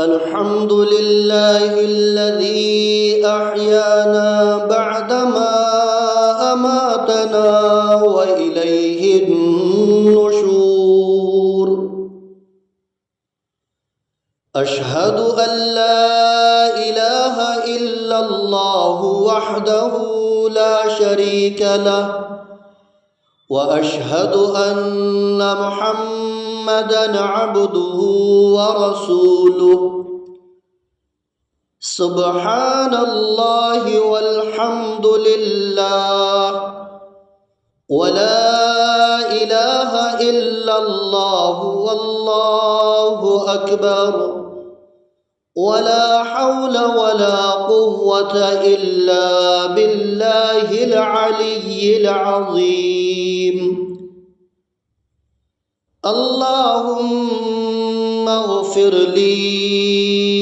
الحمد لله الذي أحيانا بعدما أماتنا وإليه النشور. أشهد أن لا إله إلا الله وحده لا شريك له، وأشهد أن محمدًا عبده ورسوله. سبحان الله والحمد لله ولا إله إلا الله والله أكبر، ولا حول ولا قوة إلا بالله العلي العظيم. اللهم اغفر لي